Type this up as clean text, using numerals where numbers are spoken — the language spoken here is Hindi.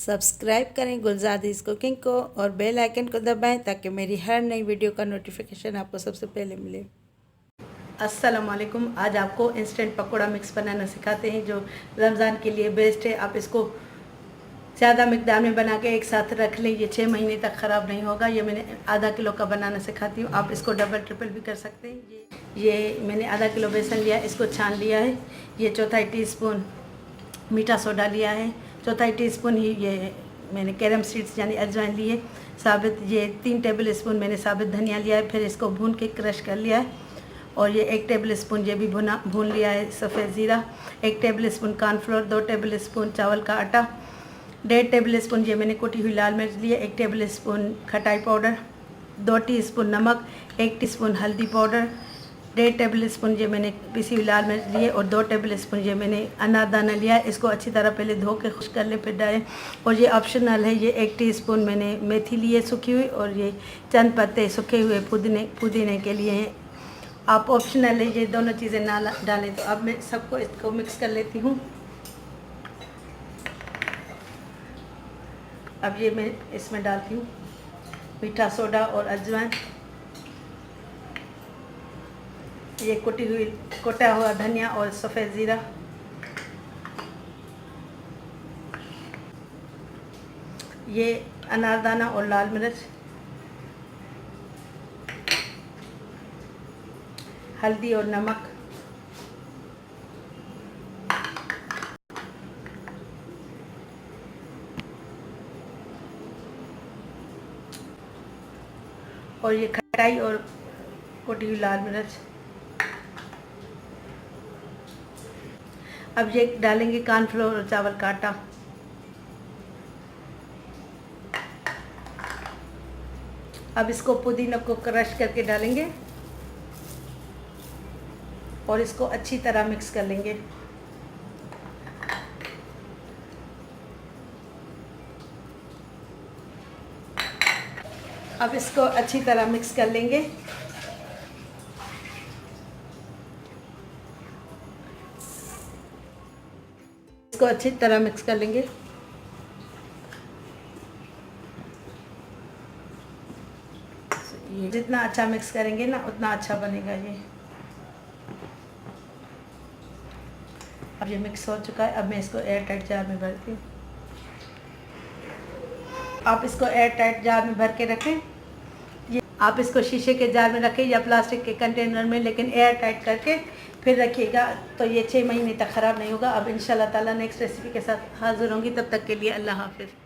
सब्सक्राइब करें गुलजादिस कुकिंग को और बेल आइकन को दबाएं ताकि मेरी हर नई वीडियो का नोटिफिकेशन आपको सबसे पहले मिले। अस्सलाम वालेकुम। आज आपको इंस्टेंट पकोड़ा मिक्स बनाना सिखाते हैं जो रमज़ान के लिए बेस्ट है। आप इसको ज़्यादा मिकदार में बना के एक साथ रख लें, ये 6 महीने तक ख़राब नहीं होगा। ये मैंने आधा किलो का बनाना सिखाती हूँ, आप इसको डबल ट्रिपल भी कर सकते हैं। ये मैंने आधा किलो बेसन लिया, इसको छान लिया है। ये चौथाई टीस्पून मीठा सोडा लिया है, चौथाई टीस्पून ही ये मैंने कैरम सीड्स यानी अजवाइन ली है साबित। ये 3 टेबल स्पून मैंने साबित धनिया लिया है, फिर इसको भून के क्रश कर लिया है। और ये 1 टेबल स्पून ये भी भून लिया है सफ़ेद ज़ीरा, 1 table spoon cornflour, 2 table spoon चावल का आटा, 1.5 टेबल स्पून ये मैंने कुटी हुई लाल मिर्च ली है, 1 टेबल स्पून खटाई पाउडर, 2 टीस्पून नमक, 1 टीस्पून हल्दी पाउडर, 1.5 टेबल स्पून ये मैंने पिसी हुई लाल मिर्च ली है और 2 टेबल स्पून ये मैंने अनारदाना लिया है। इसको अच्छी तरह पहले धो के खुश कर ले फिर डालें। और ये ऑप्शनल है, ये 1 टीस्पून मैंने मेथी ली है सूखी हुई, और ये चंद पत्ते सूखे हुए पुदीने के लिए हैं। आप ऑप्शनल है, ये दोनों चीज़ें ना डालें। तो अब मैं सबको इसको मिक्स कर लेती हूँ। अब ये मैं इसमें डालती हूँ मीठा सोडा और अजवाइन, ये कुटा हुआ धनिया और सफ़ेद ज़ीरा, ये अनारदाना और लाल मिर्च, हल्दी और नमक, और ये खटाई और कुटी हुई लाल मिर्च। अब ये डालेंगे कॉर्नफ्लोर और चावल का आटा। अब इसको पुदीना को क्रश करके डालेंगे और इसको अच्छी तरह मिक्स कर लेंगे। अब इसको अच्छी तरह मिक्स कर लेंगे। इसको अच्छी तरह मिक्स कर लेंगे। ये जितना अच्छा मिक्स करेंगे ना उतना अच्छा बनेगा ये। अब ये मिक्स हो चुका है। अब मैं इसको एयर टाइट जार में भरती हूँ। आप इसको एयर टाइट जार में भर के रखें। ये आप इसको शीशे के जार में रखें या प्लास्टिक के कंटेनर में, लेकिन एयर टाइट करके फिर रखिएगा, तो ये 6 महीने तक ख़राब नहीं होगा। अब इंशाल्लाह ताला नेक्स्ट रेसिपी के साथ हाज़िर होंगी। तब तक के लिए अल्लाह हाफ़िज़।